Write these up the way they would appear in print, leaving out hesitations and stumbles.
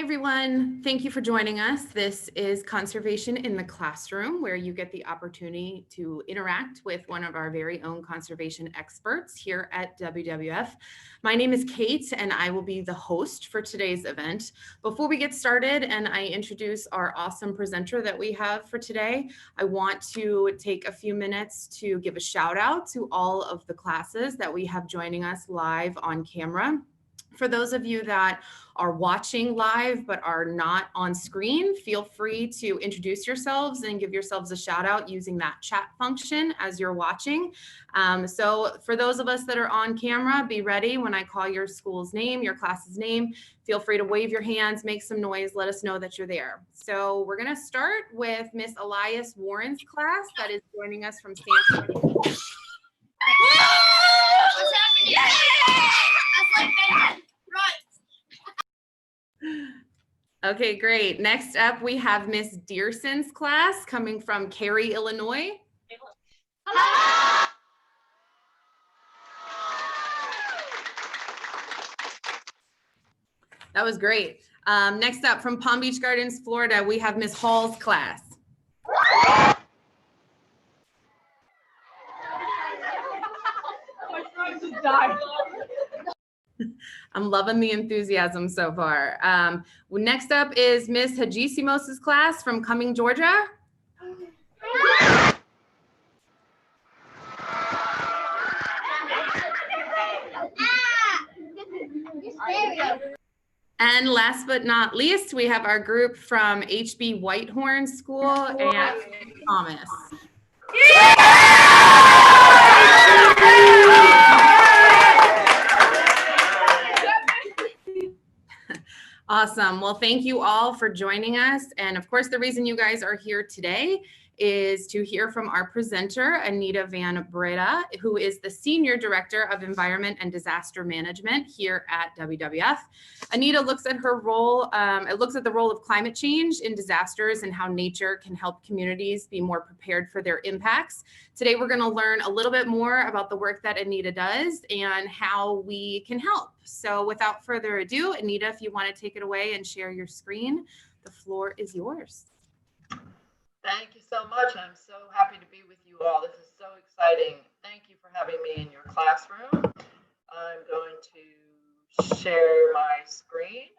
Hi, everyone. Thank you for joining us. This is Conservation in the Classroom, where you get the opportunity to interact with one of our very own conservation experts here at WWF. My name is Kate, and I will be the host for today's event. Before we get started and I introduce our awesome presenter that we have for today, I want to take a few minutes to give a shout out to all of the classes that we have joining us live on camera. For those of you that are watching live but are not on screen, feel free to introduce yourselves and give yourselves a shout out using that chat function as you're watching. So for those of us that are on camera, be ready when I call your school's name, your class's name. Feel free to wave your hands, make some noise, let us know that you're there. So we're going to start with Miss Elias Warren's class that is joining us from San Francisco. What's happening? Okay, great. Next up, we have Miss Dearson's class coming from Cary, Illinois. Hello. That was great. Next up, from Palm Beach Gardens, Florida, we have Miss Hall's class. I'm loving the enthusiasm so far. Next up is Miss Hajisimos' class from Cumming, Georgia. And last but not least, we have our group from HB Whitehorn School and Thomas. Awesome. Well, thank you all for joining us. And of course, the reason you guys are here today is to hear from our presenter, Anita van Breda, who is the Senior Director of Environment and Disaster Management here at WWF. Anita looks at her role, looks at the role of climate change in disasters and how nature can help communities be more prepared for their impacts. Today, we're going to learn a little bit more about the work that Anita does and how we can help. So without further ado, Anita, if you want to take it away and share your screen, the floor is yours. Thank you so much. I'm so happy to be with you all. This is so exciting. Thank you for having me in your classroom. I'm going to share my screen,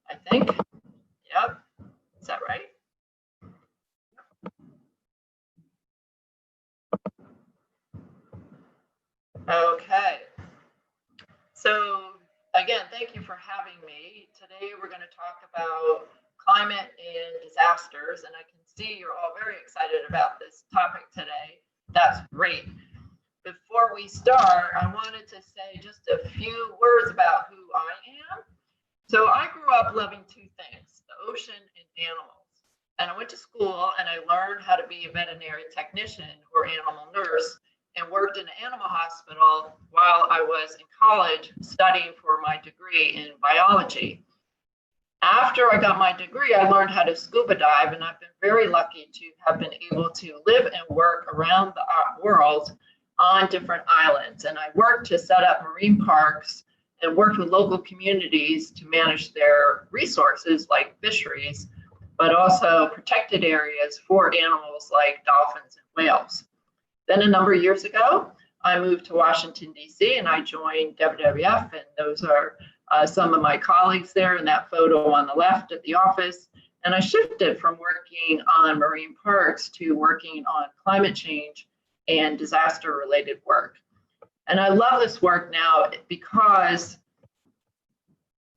I think. Yep. Is that right? Okay. So again, thank you for having me. Today we're going to talk about climate and disasters, and I can see you're all very excited about this topic today. That's great. Before we start, I wanted to say just a few words about who I am. So I grew up loving two things, the ocean and animals. And I went to school and I learned how to be a veterinary technician or animal nurse and worked in an animal hospital while I was in college studying for my degree in biology. After I got my degree, I learned how to scuba dive, and I've been very lucky to have been able to live and work around the world on different islands. And I worked to set up marine parks and worked with local communities to manage their resources like fisheries, but also protected areas for animals like dolphins and whales. Then a number of years ago, I moved to Washington, D.C., and I joined WWF, and those are some of my colleagues there in that photo on the left at the office. And I shifted from working on marine parks to working on climate change and disaster related work. And I love this work now because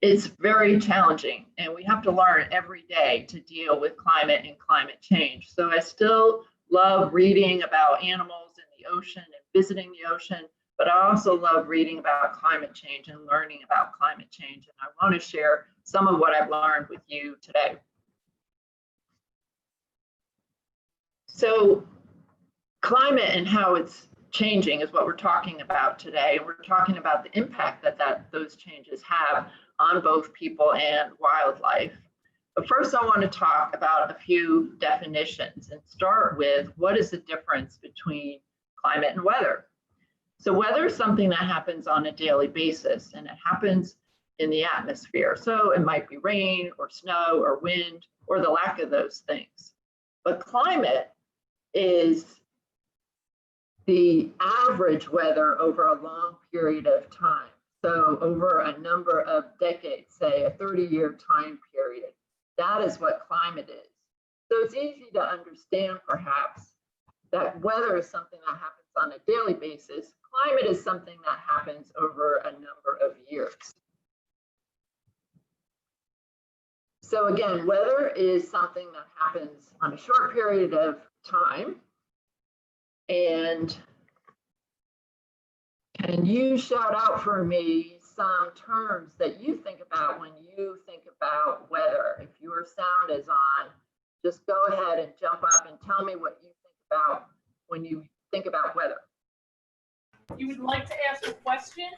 it's very challenging and we have to learn every day to deal with climate and climate change. So I still love reading about animals in the ocean and visiting the ocean, but I also love reading about climate change and learning about climate change. And I want to share some of what I've learned with you today. So climate and how it's changing is what we're talking about today. We're talking about the impact that those changes have on both people and wildlife. But first, I want to talk about a few definitions and start with what is the difference between climate and weather. So weather is something that happens on a daily basis, and it happens in the atmosphere. So it might be rain or snow or wind or the lack of those things. But climate is the average weather over a long period of time. So over a number of decades, say a 30-year time period, that is what climate is. So it's easy to understand perhaps that weather is something that happens on a daily basis. Climate is something that happens over a number of years. So again, weather is something that happens on a short period of time. And can you shout out for me some terms that you think about when you think about weather? If your sound is on, just go ahead and jump up and tell me what you think about when you think about weather. You would like to ask a question?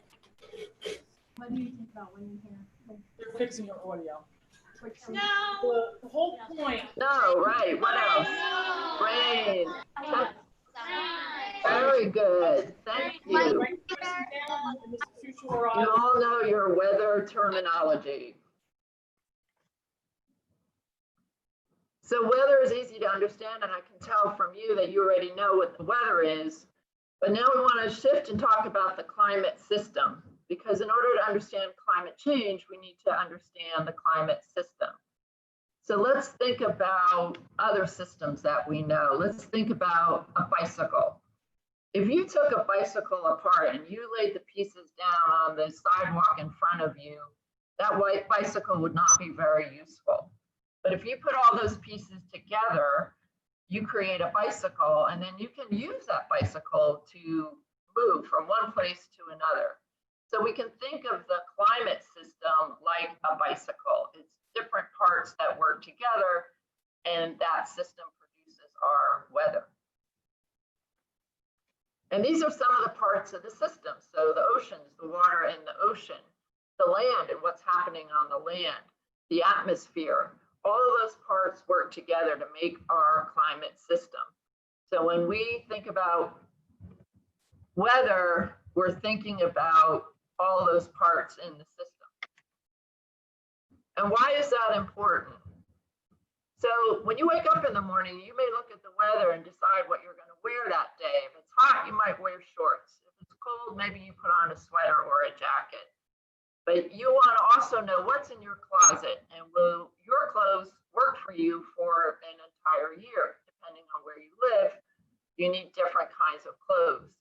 What do you think about when you hear? They're fixing your audio. No. The whole point. No, right, what else? Rain. Very good, thank you. Write the question down and Mr. Fuchsia will You all know your weather terminology. So weather is easy to understand, and I can tell from you that you already know what the weather is. But now we want to shift and talk about the climate system, because in order to understand climate change, we need to understand the climate system. So let's think about other systems that we know. Let's think about a bicycle. If you took a bicycle apart and you laid the pieces down on the sidewalk in front of you, that white bicycle would not be very useful. But if you put all those pieces together, you create a bicycle, and then you can use that bicycle to move from one place to another. So we can think of the climate system like a bicycle. It's different parts that work together, and that system produces our weather. And these are some of the parts of the system. So the oceans, the water in the ocean, the land and what's happening on the land, the atmosphere, all of those parts work together to make our climate system. So when we think about weather, we're thinking about all those parts in the system. And why is that important? So when you wake up in the morning, you may look at the weather and decide what you're going to wear that day. If it's hot, you might wear shorts. If it's cold, maybe you put on a sweater or a jacket. But you want to also know what's in your closet, and will your clothes work for you for an entire year? Depending on where you live, you need different kinds of clothes.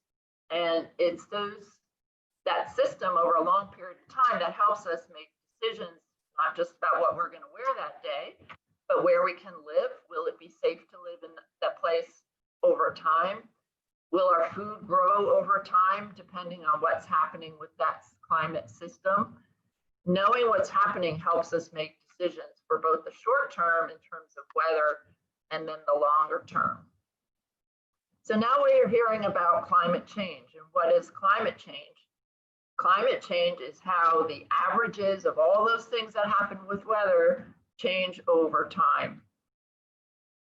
And it's that system over a long period of time that helps us make decisions, not just about what we're going to wear that day, but where we can live. Will it be safe to live in that place over time? Will our food grow over time, depending on what's happening with that climate system? Knowing what's happening helps us make decisions for both the short term in terms of weather and then the longer term. So now we're hearing about climate change. And what is climate change? Climate change is how the averages of all those things that happen with weather change over time.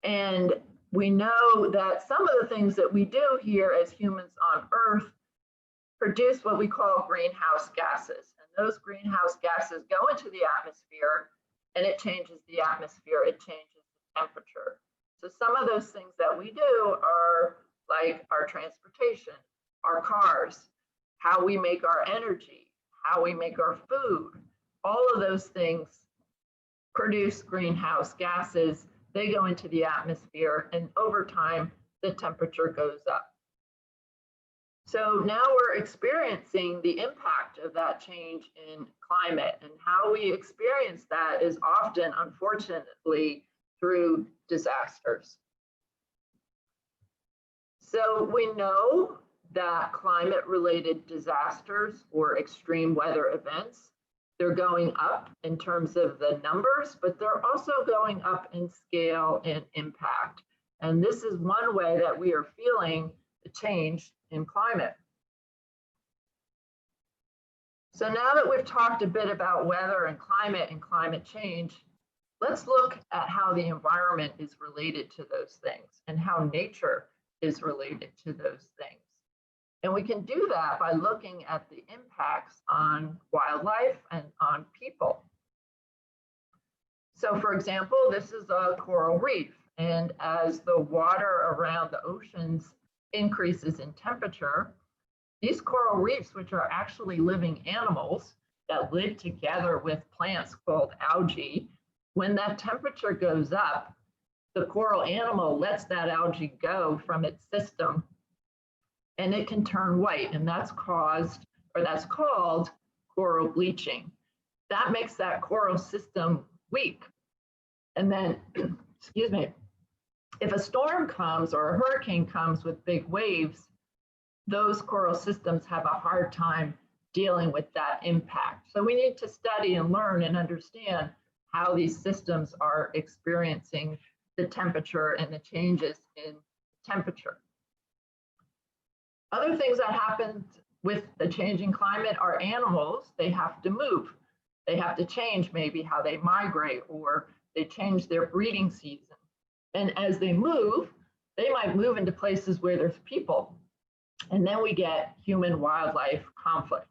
And we know that some of the things that we do here as humans on Earth produce what we call greenhouse gases. And those greenhouse gases go into the atmosphere, and it changes the atmosphere, it changes the temperature. So some of those things that we do are like our transportation, our cars, how we make our energy, how we make our food. All of those things produce greenhouse gases. They go into the atmosphere, and over time, the temperature goes up. So now we're experiencing the impact of that change in climate, and how we experience that is often, unfortunately, through disasters. So we know that climate-related disasters or extreme weather events, they're going up in terms of the numbers, but they're also going up in scale and impact. And this is one way that we are feeling the change in climate. So now that we've talked a bit about weather and climate change, let's look at how the environment is related to those things and how nature is related to those things. And we can do that by looking at the impacts on wildlife and on people. So for example, this is a coral reef. And as the water around the oceans increases in temperature, these coral reefs, which are actually living animals that live together with plants called algae, when that temperature goes up, the coral animal lets that algae go from its system and it can turn white, and that's caused, or that's called coral bleaching. That makes that coral system weak. And then, excuse me, if a storm comes or a hurricane comes with big waves, those coral systems have a hard time dealing with that impact. So we need to study and learn and understand how these systems are experiencing the temperature and the changes in temperature. Other things that happen with the changing climate are animals. They have to move. They have to change maybe how they migrate, or they change their breeding season. And as they move, they might move into places where there's people. And then we get human-wildlife conflict.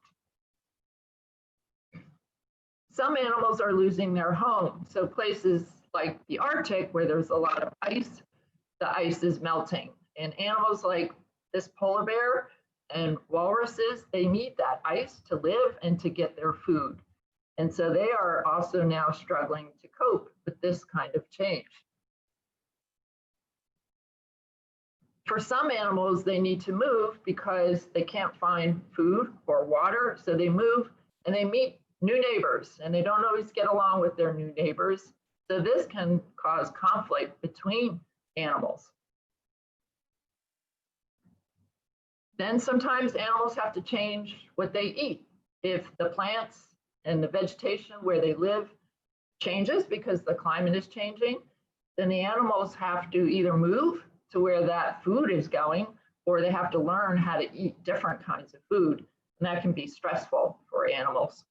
Some animals are losing their home. So places like the Arctic, where there's a lot of ice, the ice is melting. And animals like this polar bear and walruses, they need that ice to live and to get their food. And so they are also now struggling to cope with this kind of change. For some animals, they need to move because they can't find food or water. So they move and they meet new neighbors, and they don't always get along with their new neighbors. So this can cause conflict between animals. Then sometimes animals have to change what they eat. If the plants and the vegetation where they live changes because the climate is changing, then the animals have to either move to where that food is going, or they have to learn how to eat different kinds of food. And that can be stressful for animals.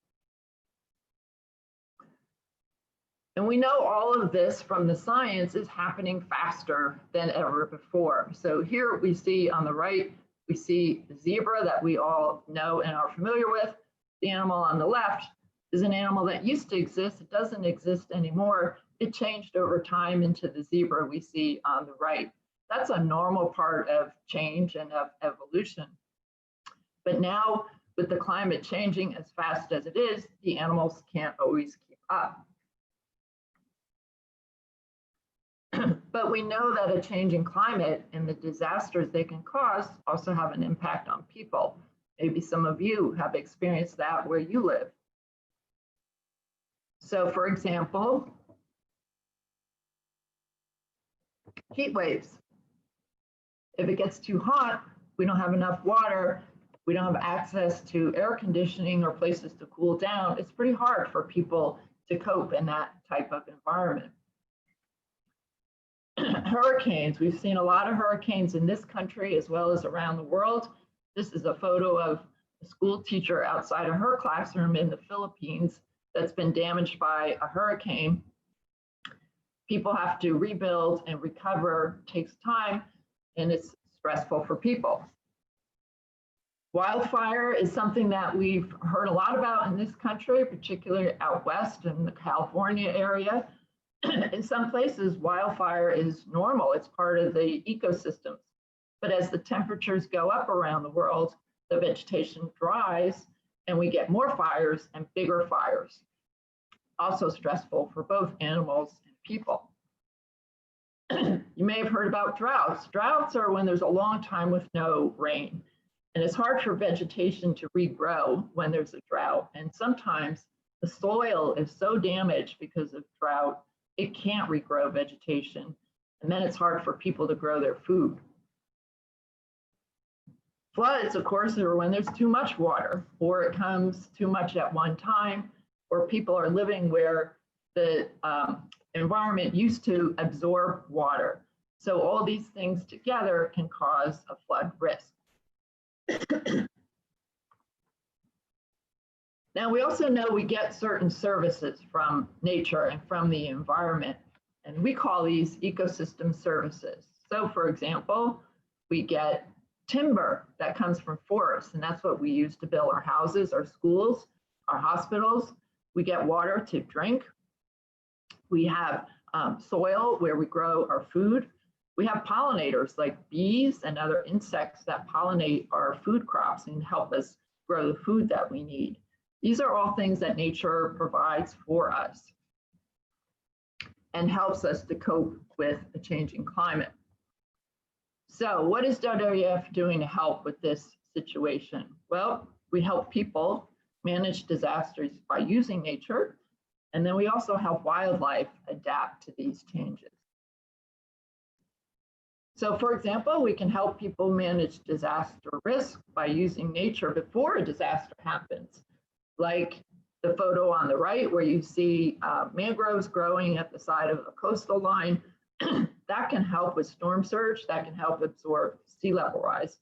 And we know all of this from the science is happening faster than ever before. So here we see on the right, we see the zebra that we all know and are familiar with. The animal on the left is an animal that used to exist. It doesn't exist anymore. It changed over time into the zebra we see on the right. That's a normal part of change and of evolution. But now with the climate changing as fast as it is, the animals can't always keep up. But we know that a changing climate and the disasters they can cause also have an impact on people. Maybe some of you have experienced that where you live. So for example, heat waves. If it gets too hot, we don't have enough water, we don't have access to air conditioning or places to cool down, it's pretty hard for people to cope in that type of environment. Hurricanes, we've seen a lot of hurricanes in this country as well as around the world. This is a photo of a school teacher outside of her classroom in the Philippines that's been damaged by a hurricane. People have to rebuild and recover, it takes time, and it's stressful for people. Wildfire is something that we've heard a lot about in this country, particularly out west in the California area. In some places, wildfire is normal. It's part of the ecosystems. But as the temperatures go up around the world, the vegetation dries and we get more fires and bigger fires. Also stressful for both animals and people. You may have heard about droughts. Droughts are when there's a long time with no rain. And it's hard for vegetation to regrow when there's a drought. And sometimes the soil is so damaged because of drought, it can't regrow vegetation. And then it's hard for people to grow their food. Floods, of course, are when there's too much water, or it comes too much at one time, or people are living where the environment used to absorb water. So all these things together can cause a flood risk. Now, we also know we get certain services from nature and from the environment, and we call these ecosystem services. So for example, we get timber that comes from forests, and that's what we use to build our houses, our schools, our hospitals. We get water to drink. We have soil where we grow our food. We have pollinators like bees and other insects that pollinate our food crops and help us grow the food that we need. These are all things that nature provides for us and helps us to cope with a changing climate. So what is WWF doing to help with this situation? Well, we help people manage disasters by using nature, and then we also help wildlife adapt to these changes. So for example, we can help people manage disaster risk by using nature before a disaster happens, like the photo on the right where you see mangroves growing at the side of a coastal line. That can help with storm surge, that can help absorb sea level rise.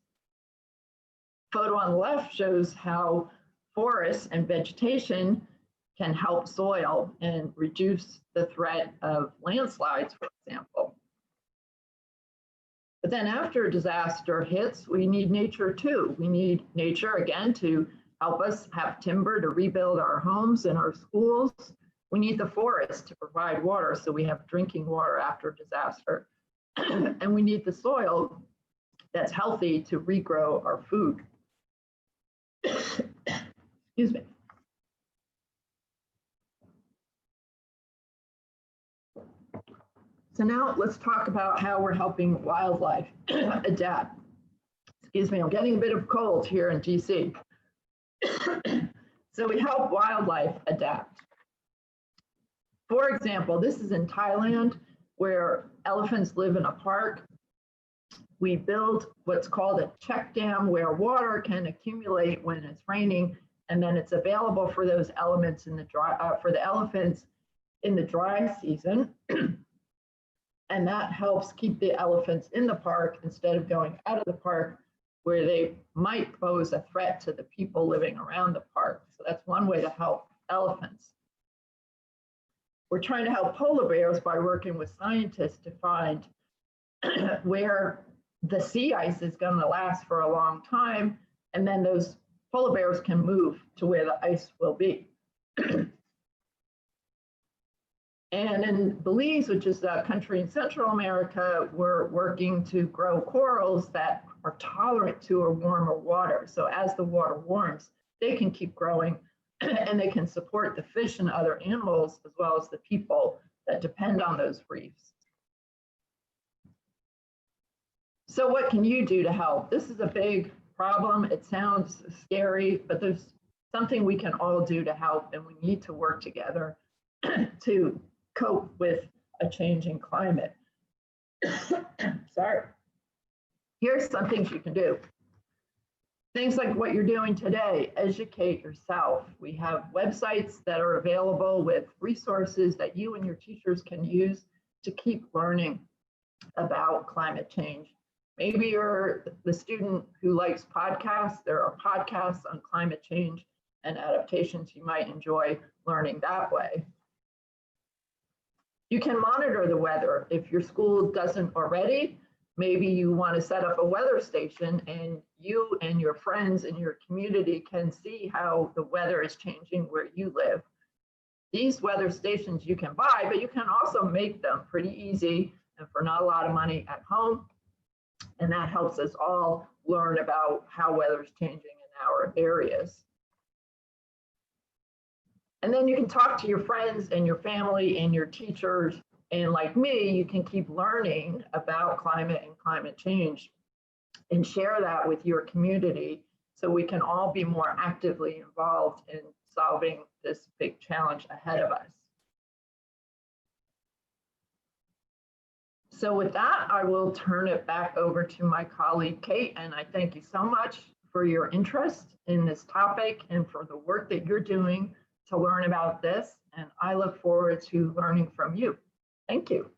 Photo on the left shows how forests and vegetation can help soil and reduce the threat of landslides, for example. But then after a disaster hits, we need nature too. We need nature again to help us have timber to rebuild our homes and our schools. We need the forest to provide water so we have drinking water after disaster. And we need the soil that's healthy to regrow our food. Excuse me. So now let's talk about how we're helping wildlife adapt. Excuse me, I'm getting a bit of cold here in DC. So we help wildlife adapt. For example, this is in Thailand where elephants live in a park. We build what's called a check dam where water can accumulate when it's raining, and then it's available for those elements in the for the elephants in the dry season. And that helps keep the elephants in the park instead of going out of the park where they might pose a threat to the people living around the park. So that's one way to help elephants. We're trying to help polar bears by working with scientists to find where the sea ice is going to last for a long time, and then those polar bears can move to where the ice will be. And in Belize, which is a country in Central America, we're working to grow corals that are tolerant to a warmer water. So as the water warms, they can keep growing and they can support the fish and other animals as well as the people that depend on those reefs. So what can you do to help? This is a big problem. It sounds scary, but there's something we can all do to help, and we need to work together to cope with a changing climate. Sorry. Here's some things you can do. Things like what you're doing today, educate yourself. We have websites that are available with resources that you and your teachers can use to keep learning about climate change. Maybe you're the student who likes podcasts. There are podcasts on climate change and adaptations. You might enjoy learning that way. You can monitor the weather. If your school doesn't already, maybe you want to set up a weather station and you and your friends in your community can see how the weather is changing where you live. These weather stations you can buy, but you can also make them pretty easy and for not a lot of money at home. And that helps us all learn about how weather is changing in our areas. And then you can talk to your friends and your family and your teachers. And like me, you can keep learning about climate and climate change and share that with your community so we can all be more actively involved in solving this big challenge ahead of us. So with that, I will turn it back over to my colleague, Kate, and I thank you so much for your interest in this topic and for the work that you're doing to learn about this, and I look forward to learning from you. Thank you.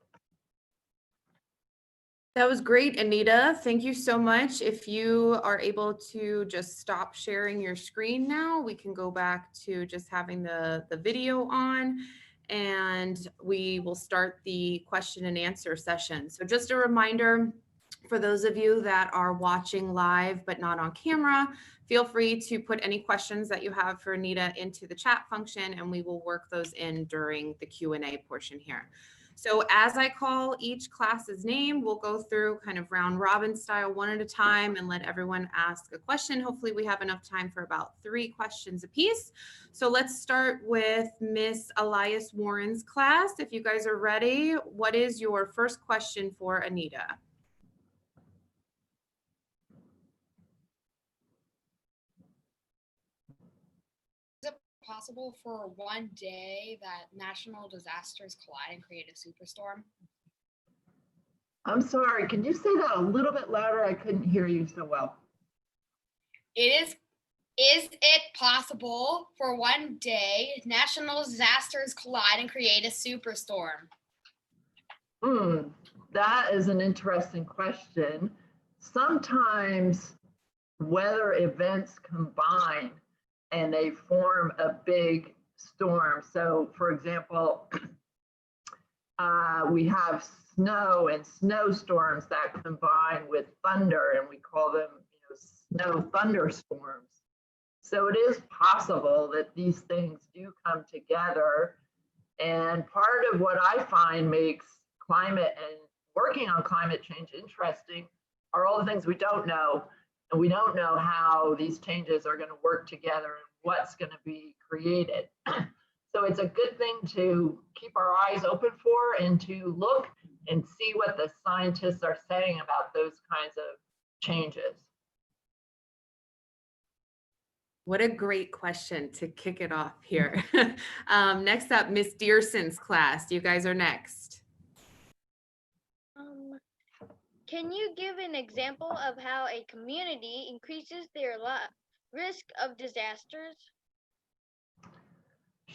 That was great, Anita. Thank you so much. If you are able to just stop sharing your screen now, we can go back to just having the video on, and we will start the question and answer session. So just a reminder, For those of you that are watching live but not on camera, feel free to put any questions that you have for Anita into the chat function, and we will work those in during the Q&A portion here. So as I call each class's name, we'll go through kind of round robin style one at a time and let everyone ask a question. Hopefully we have enough time for about 3 questions apiece. So let's start with Miss Elias Warren's class. If you guys are ready, what is your first question for Anita? Possible for one day that national disasters collide and create a superstorm? I'm sorry, can you say that a little bit louder? I couldn't hear you so well. Is it possible for one day national disasters collide and create a superstorm? That is an interesting question. Sometimes weather events combine and they form a big storm. So for example, we have snow and snowstorms that combine with thunder, and we call them snow thunderstorms. So it is possible that these things do come together. And part of what I find makes climate and working on climate change interesting are all the things we don't know. And we don't know how these changes are going to work together and what's going to be created. So it's a good thing to keep our eyes open for and to look and see what the scientists are saying about those kinds of changes. What a great question to kick it off here. Next up, Miss Dearson's class. You guys are next. Can you give an example of how a community increases their risk of disasters?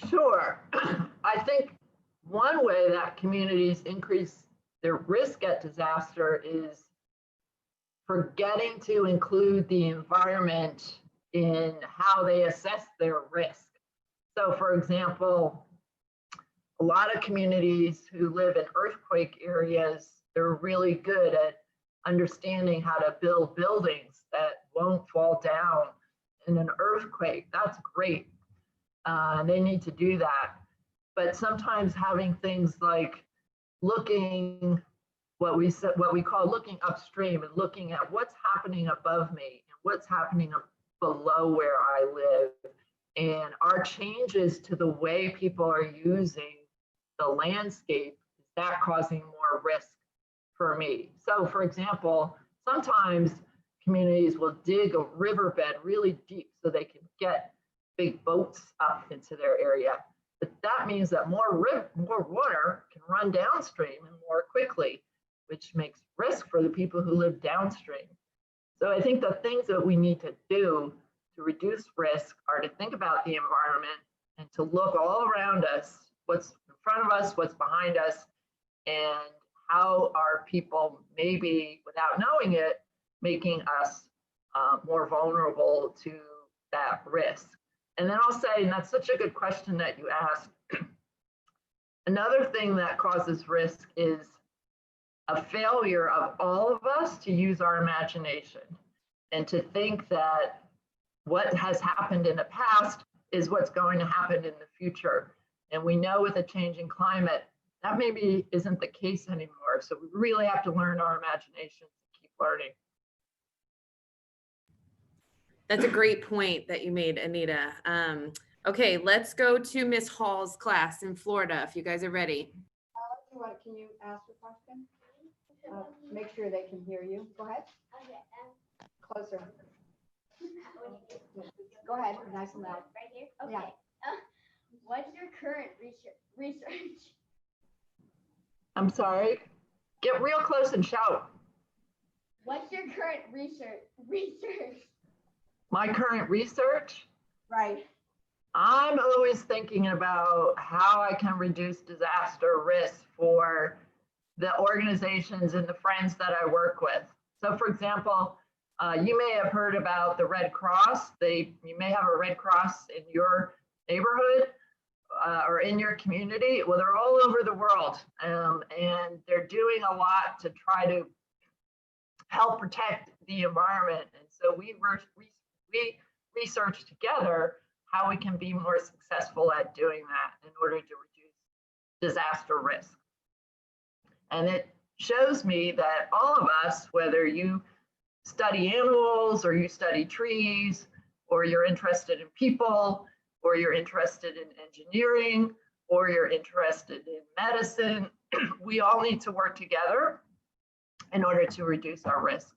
Sure. I think one way that communities increase their risk at disaster is forgetting to include the environment in how they assess their risk. So for example, a lot of communities who live in earthquake areas, they're really good at understanding how to build buildings that won't fall down in an earthquake. That's great. They need to do that. But sometimes having things like looking, what we call looking upstream and looking at what's happening above me and what's happening below where I live, and our changes to the way people are using the landscape, is that causing more risk for me? So for example, sometimes communities will dig a riverbed really deep so they can get big boats up into their area. But that means that more water can run downstream and more quickly, which makes risk for the people who live downstream. So I think the things that we need to do to reduce risk are to think about the environment and to look all around us, what's in front of us, what's behind us, and how are people, maybe without knowing it, making us more vulnerable to that risk. And then I'll say, and that's such a good question that you asked, another thing that causes risk is a failure of all of us to use our imagination and to think that what has happened in the past is what's going to happen in the future. And we know with a changing climate, that maybe isn't the case anymore. So we really have to learn our imagination to keep learning. That's a great point that you made, Anita. Okay, let's go to Miss Hall's class in Florida, if you guys are ready. Can you ask a question? Make sure they can hear you. Go ahead. Closer. Go ahead, nice and loud. Right here? Yeah. Okay. What's your current research? I'm sorry, get real close and shout. What's your current research? My current research? Right. I'm always thinking about how I can reduce disaster risk for the organizations and the friends that I work with. So for example, you may have heard about the Red Cross. You may have a Red Cross in your neighborhood or in your community. Well, they're all over the world, and they're doing a lot to try to help protect the environment. And so we researched together how we can be more successful at doing that in order to reduce disaster risk. And it shows me that all of us, whether you study animals or you study trees, or you're interested in people, or you're interested in engineering, or you're interested in medicine, we all need to work together in order to reduce our risk.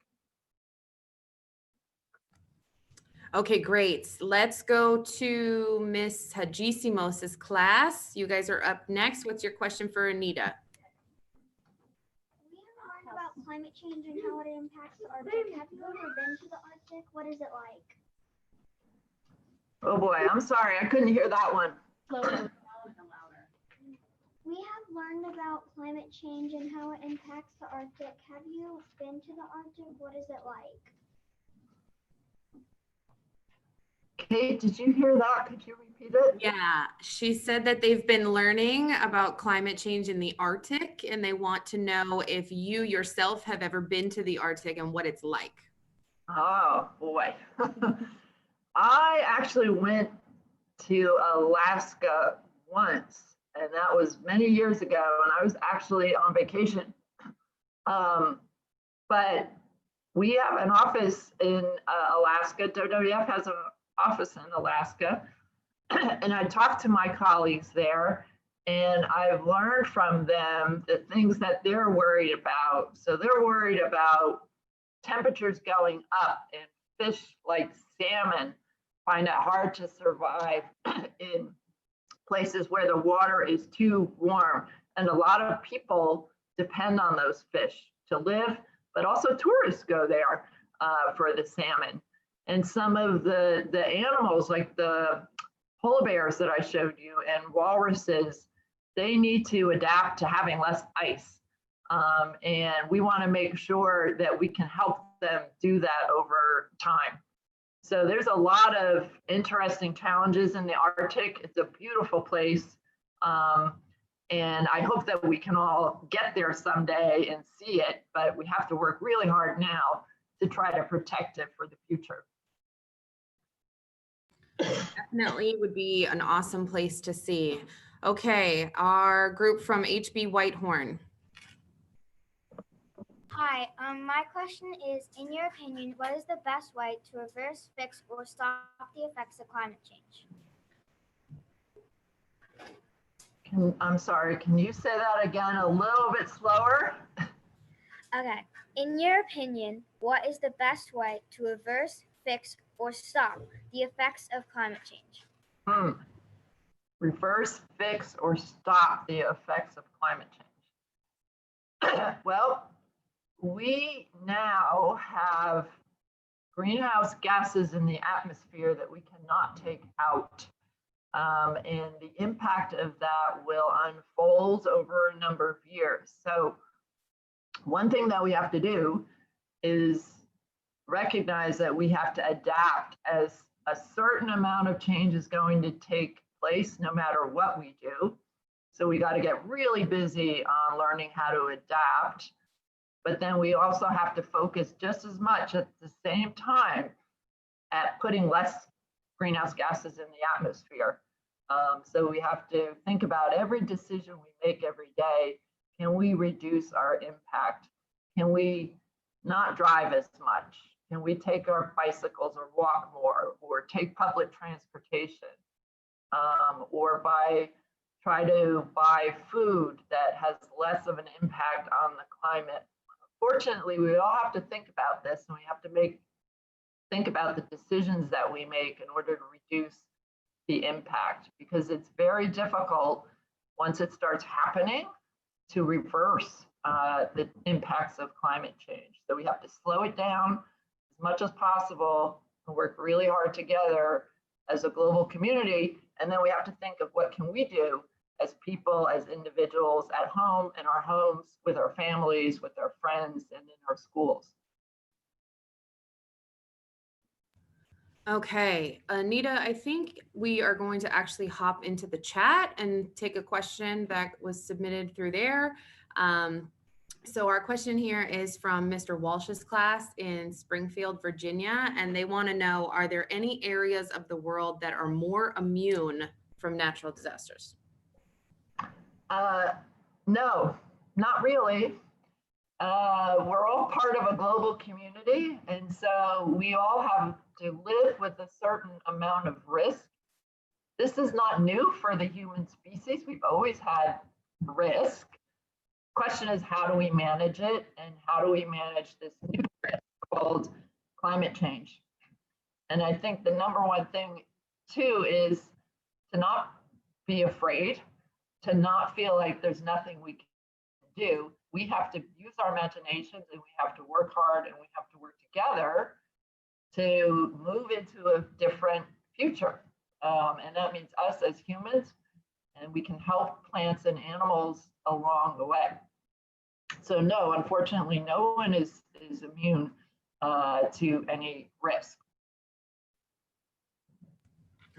Okay, great. Let's go to Miss Hajisimos's class. You guys are up next. What's your question for Anita? We have learned about climate change and how it impacts the Arctic. Have you ever been to the Arctic? What is it like? Oh boy, I'm sorry, I couldn't hear that one. We have learned about climate change and how it impacts the Arctic. Have you been to the Arctic? What is it like? Kate, did you hear that? Could you repeat it? Yeah, she said that they've been learning about climate change in the Arctic, and they want to know if you yourself have ever been to the Arctic and what it's like. Oh boy. I actually went to Alaska once, and that was many years ago, and I was actually on vacation. But we have an office in Alaska. WWF has an office in Alaska, and I talked to my colleagues there, and I've learned from them the things that they're worried about. So they're worried about temperatures going up, and fish like salmon find it hard to survive in places where the water is too warm. And a lot of people depend on those fish to live, but also tourists go there for the salmon. And some of the animals, like the polar bears that I showed you and walruses, they need to adapt to having less ice. And we want to make sure that we can help them do that over time. So there's a lot of interesting challenges in the Arctic. It's a beautiful place. And I hope that we can all get there someday and see it, but we have to work really hard now to try to protect it for the future. Definitely would be an awesome place to see. Okay, our group from HB Whitehorn. Hi, my question is, in your opinion, what is the best way to reverse, fix, or stop the effects of climate change? I'm sorry, can you say that again a little bit slower? Okay, in your opinion, what is the best way to reverse, fix, or stop the effects of climate change? Reverse, fix, or stop the effects of climate change. Well, we now have greenhouse gases in the atmosphere that we cannot take out. And the impact of that will unfold over a number of years. So one thing that we have to do is recognize that we have to adapt, as a certain amount of change is going to take place no matter what we do. So we got to get really busy on learning how to adapt. But then we also have to focus just as much at the same time at putting less greenhouse gases in the atmosphere. So we have to think about every decision we make every day. Can we reduce our impact? Can we not drive as much? Can we take our bicycles or walk more, or take public transportation, or try to buy food that has less of an impact on the climate? Fortunately, we all have to think about this, and we have to think about the decisions that we make in order to reduce the impact, because it's very difficult once it starts happening to reverse the impacts of climate change. So we have to slow it down as much as possible and work really hard together as a global community. And then we have to think of what can we do as people, as individuals at home, in our homes, with our families, with our friends, and in our schools. Okay, Anita, I think we are going to actually hop into the chat and take a question that was submitted through there. So our question here is from Mr. Walsh's class in Springfield, Virginia, and they want to know, are there any areas of the world that are more immune from natural disasters? No, not really. We're all part of a global community, and so we all have to live with a certain amount of risk. This is not new for the human species. We've always had risk. Question is, how do we manage it, and how do we manage this new risk called climate change? And I think the number one thing too is to not be afraid, to not feel like there's nothing we can do. We have to use our imaginations, and we have to work hard, and we have to work together to move into a different future. And that means us as humans, and we can help plants and animals along the way. So no, unfortunately, no one is immune to any risk.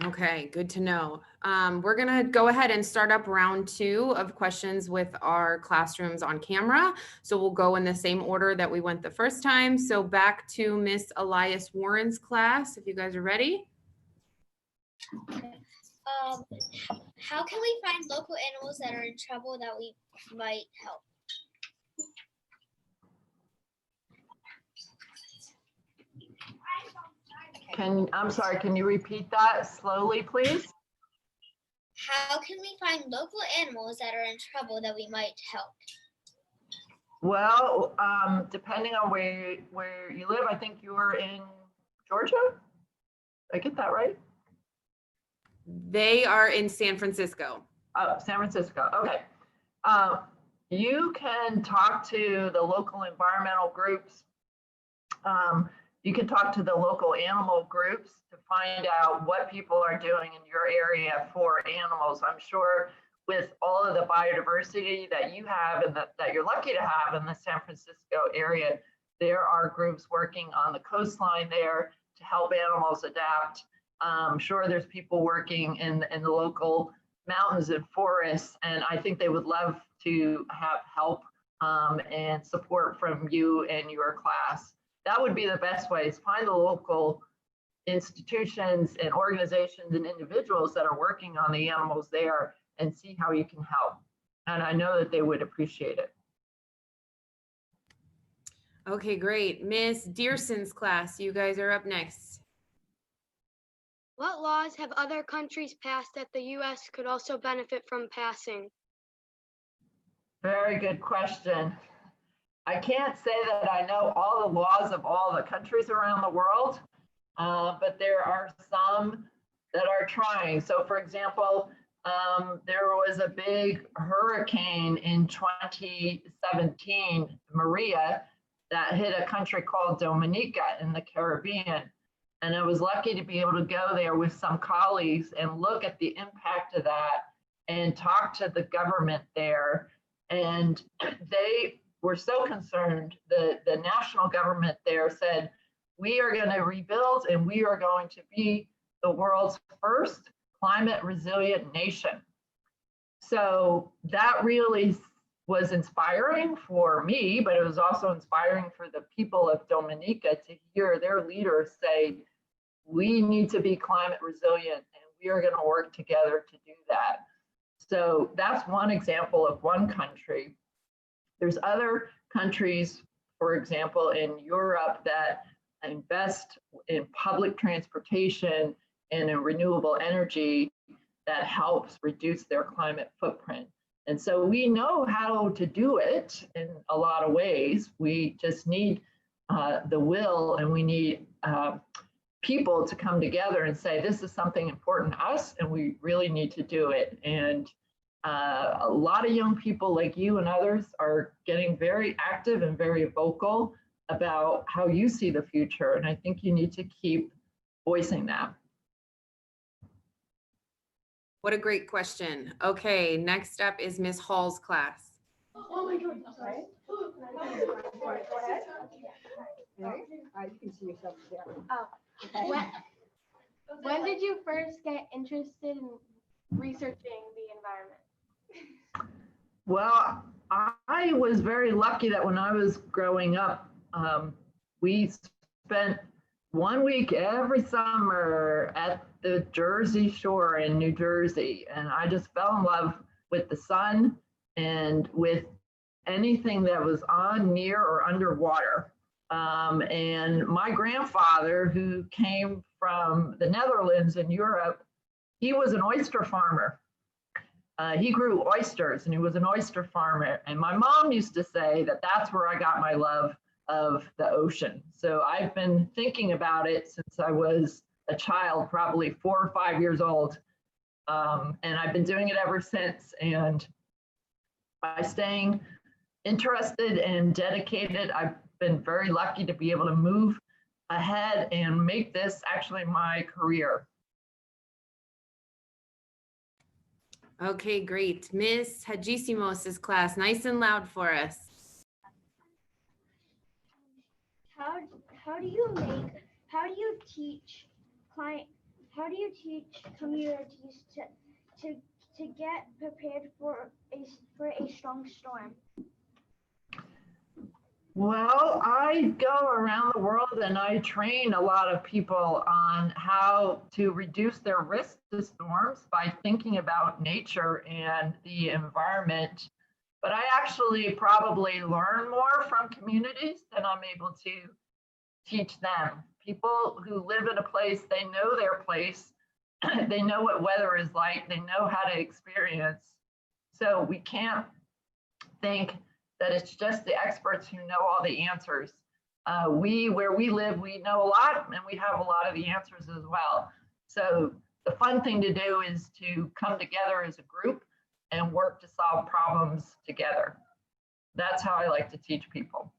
Okay, good to know. We're gonna go ahead and start up round 2 of questions with our classrooms on camera. So we'll go in the same order that we went the first time. So back to Miss Elias Warren's class, if you guys are ready. How can we find local animals that are in trouble that we might help? I'm sorry, can you repeat that slowly, please? How can we find local animals that are in trouble that we might help? Well, depending on where you live, I think you were in Georgia. Did I get that right? They are in San Francisco. Oh, San Francisco. Okay. You can talk to the local environmental groups. You can talk to the local animal groups to find out what people are doing in your area for animals. I'm sure with all of the biodiversity that you have and that you're lucky to have in the San Francisco area, there are groups working on the coastline there to help animals adapt. I'm sure there's people working in the local mountains and forests, and I think they would love to have help and support from you and your class. That would be the best way, is find the local institutions and organizations and individuals that are working on the animals there and see how you can help. And I know that they would appreciate it. Okay, great. Miss Dearson's class, you guys are up next. What laws have other countries passed that the U.S. could also benefit from passing? Very good question. I can't say that I know all the laws of all the countries around the world, but there are some that are trying. So for example, there was a big hurricane in 2017, Maria, that hit a country called Dominica in the Caribbean. And I was lucky to be able to go there with some colleagues and look at the impact of that and talk to the government there. And they were so concerned. The national government there said, we are going to rebuild and we are going to be the world's first climate resilient nation. So that really was inspiring for me, but it was also inspiring for the people of Dominica to hear their leaders say, we need to be climate resilient and we are going to work together to do that. So that's one example of one country. There's other countries, for example, in Europe that invest in public transportation and in renewable energy that helps reduce their climate footprint. And so we know how to do it in a lot of ways. We just need the will, and we need people to come together and say, this is something important to us and we really need to do it. And a lot of young people like you and others are getting very active and very vocal about how you see the future. And I think you need to keep voicing that. What a great question. Okay, next up is Miss Hall's class. Oh my goodness. Right? Go ahead. You can see yourself there. Oh. Okay. When did you first get interested in researching the environment? Well, I I was very lucky that when I was growing up, we spent 1 week every summer at the Jersey Shore in New Jersey. And I just fell in love with the sun and with anything that was on, near, or underwater. And my grandfather, who came from the Netherlands in Europe, he was an oyster farmer. He grew oysters and he was an oyster farmer. And my mom used to say that that's where I got my love of the ocean. So I've been thinking about it since I was a child, probably 4 or 5 years old. And I've been doing it ever since. And by staying interested and dedicated, I've been very lucky to be able to move ahead and make this actually my career. Okay, great. Miss Hajisimos's class, nice and loud for us. How do you teach communities to get prepared for a strong storm? Well, I go around the world and I train a lot of people on how to reduce their risk to storms by thinking about nature and the environment. But I actually probably learn more from communities than I'm able to teach them. People who live in a place, they know their place, they know what weather is like, they know how to experience. So we can't think that it's just the experts who know all the answers. Where we live, we know a lot and we have a lot of the answers as well. So the fun thing to do is to come together as a group and work to solve problems together. That's how I like to teach people.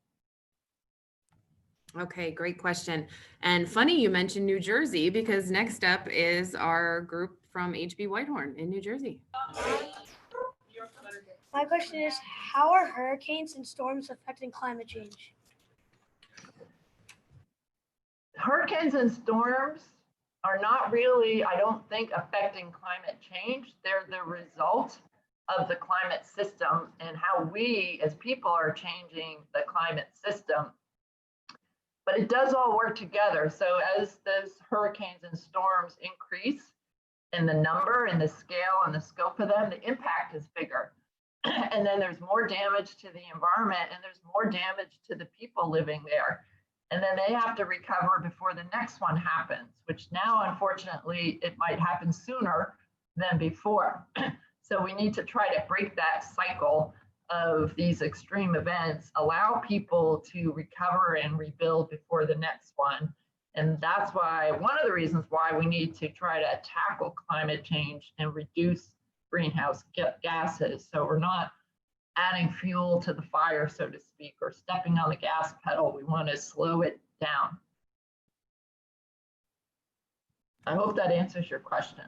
Okay, great question. And funny you mentioned New Jersey, because next up is our group from HB Whitehorn in New Jersey. My question is, how are hurricanes and storms affecting climate change? Hurricanes and storms are not really, I don't think, affecting climate change. They're the result of the climate system and how we as people are changing the climate system. But it does all work together. So as those hurricanes and storms increase in the number and the scale and the scope of them, the impact is bigger. And then there's more damage to the environment and there's more damage to the people living there. And then they have to recover before the next one happens, which now, unfortunately, it might happen sooner than before. So we need to try to break that cycle of these extreme events, allow people to recover and rebuild before the next one. And that's why, one of the reasons why we need to try to tackle climate change and reduce greenhouse gases. So we're not adding fuel to the fire, so to speak, or stepping on the gas pedal. We want to slow it down. I hope that answers your question.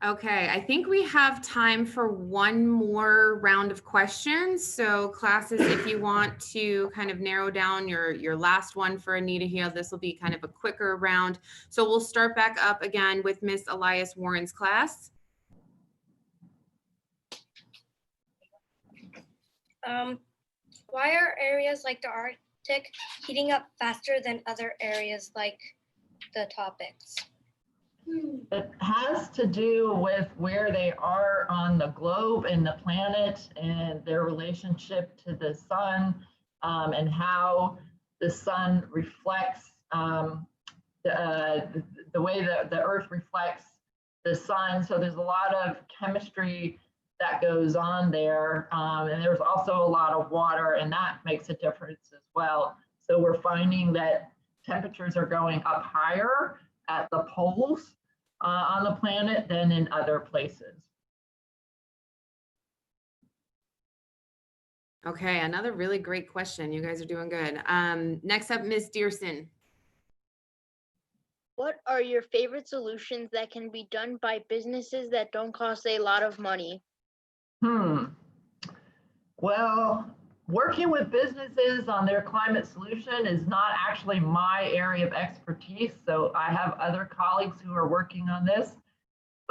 Okay, I think we have time for one more round of questions. So classes, if you want to kind of narrow down your last one for Anita here, this will be kind of a quicker round. So we'll start back up again with Miss Elias Warren's class. Why are areas like the Arctic heating up faster than other areas like the tropics? It has to do with where they are on the globe and the planet and their relationship to the sun, and how the sun reflects the way that the earth reflects the sun. So there's a lot of chemistry that goes on there. And there's also a lot of water, and that makes a difference as well. So we're finding that temperatures are going up higher at the poles on the planet than in other places. Okay, another really great question. You guys are doing good. Next up, Ms. Dearson. What are your favorite solutions that can be done by businesses that don't cost a lot of money? Well, working with businesses on their climate solution is not actually my area of expertise. So I have other colleagues who are working on this.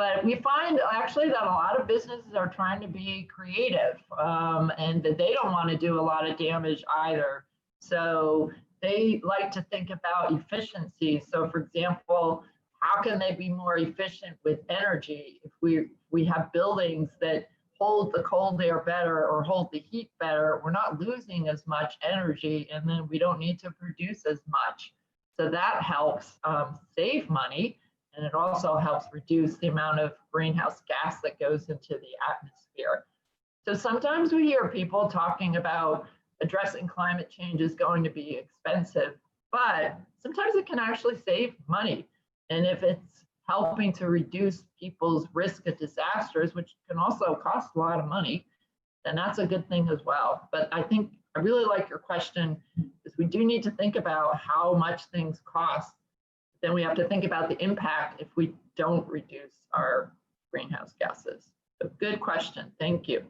But we find actually that a lot of businesses are trying to be creative, and that they don't want to do a lot of damage either. So they like to think about efficiency. So for example, how can they be more efficient with energy? If we have buildings that hold the cold air better or hold the heat better, we're not losing as much energy, and then we don't need to produce as much. So that helps save money. And it also helps reduce the amount of greenhouse gas that goes into the atmosphere. So sometimes we hear people talking about addressing climate change is going to be expensive, but sometimes it can actually save money. And if it's helping to reduce people's risk of disasters, which can also cost a lot of money, then that's a good thing as well. But I think I really like your question, because we do need to think about how much things cost. Then we have to think about the impact if we don't reduce our greenhouse gases. So good question, thank you.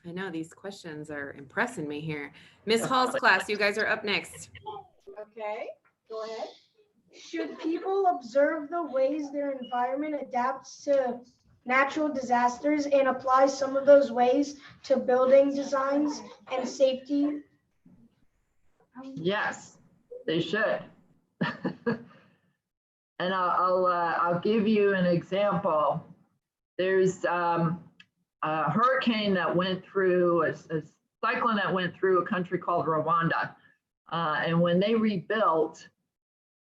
I know these questions are impressing me here. Miss Hall's class, you guys are up next. Okay, go ahead. Should people observe the ways their environment adapts to natural disasters and apply some of those ways to building designs and safety? Yes, they should. And I'll give you an example. There's a hurricane that went through, a cyclone that went through a country called Rwanda. And when they rebuilt,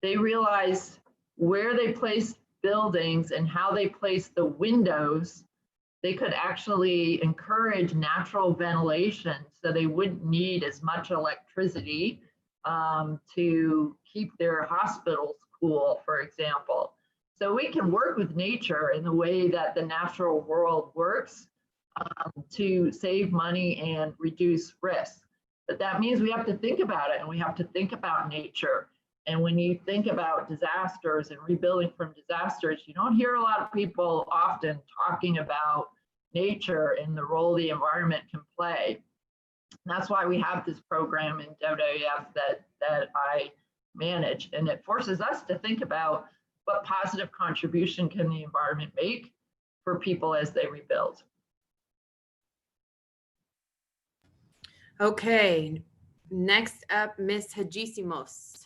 they realized where they placed buildings and how they placed the windows, they could actually encourage natural ventilation so they wouldn't need as much electricity to keep their hospitals cool, for example. So we can work with nature in the way that the natural world works to save money and reduce risk. But that means we have to think about it, and we have to think about nature. And when you think about disasters and rebuilding from disasters, you don't hear a lot of people often talking about nature and the role the environment can play. And that's why we have this program in WWF that I manage, and it forces us to think about what positive contribution can the environment make for people as they rebuild. Okay, next up, Miss Hajisimos.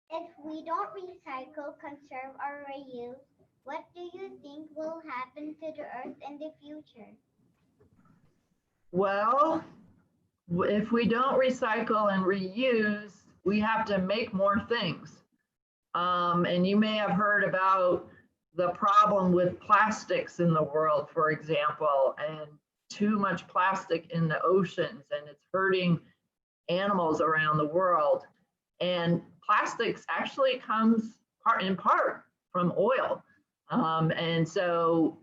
If we don't recycle, conserve, or reuse, what do you think will happen to the earth in the future? Well, if we don't recycle and reuse, we have to make more things. And you may have heard about the problem with plastics in the world, for example, and too much plastic in the oceans, and it's hurting animals around the world. And plastics actually comes in part from oil. And so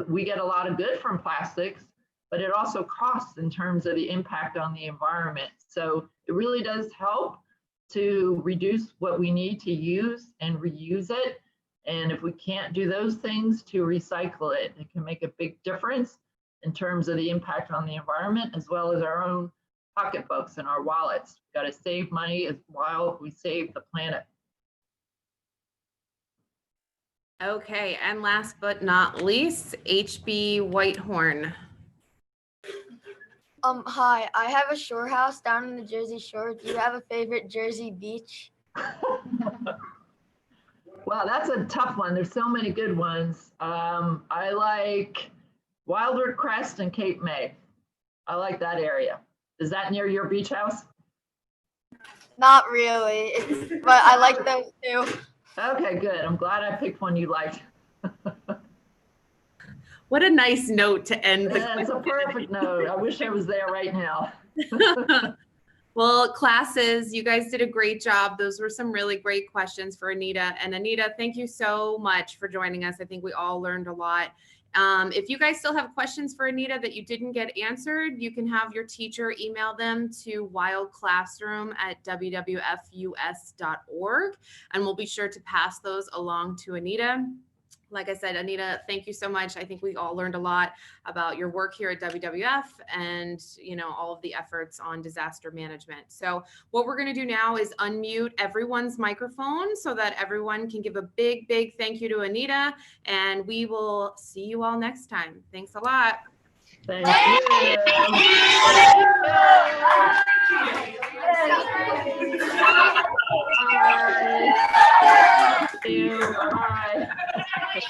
we get a lot of good from plastics, but it also costs in terms of the impact on the environment. So it really does help to reduce what we need to use and reuse it. And if we can't do those things, to recycle it, it can make a big difference in terms of the impact on the environment, as well as our own pocketbooks and our wallets. We've got to save money while we save the planet. Okay, and last but not least, HB Whitehorn. Hi, I have a shore house down in the Jersey Shore. Do you have a favorite Jersey beach? Well, that's a tough one. There's so many good ones. I like Wildwood Crest and Cape May. I like that area. Is that near your beach house? Not really, but I like those too. Okay, good. I'm glad I picked one you liked. What a nice note to end the That's a perfect note. I wish I was there right now. Well, classes, you guys did a great job. Those were some really great questions for Anita. And Anita, thank you so much for joining us. I think we all learned a lot. If you guys still have questions for Anita that you didn't get answered, you can have your teacher email them to wildclassroom@wwfus.org, and we'll be sure to pass those along to Anita. Like I said, Anita, thank you so much. I think we all learned a lot about your work here at WWF and, you know, all of the efforts on disaster management. So what we're going to do now is unmute everyone's microphone so that everyone can give a big, big thank you to Anita, and we will see you all next time. Thanks a lot. Thank you. Bye. Bye.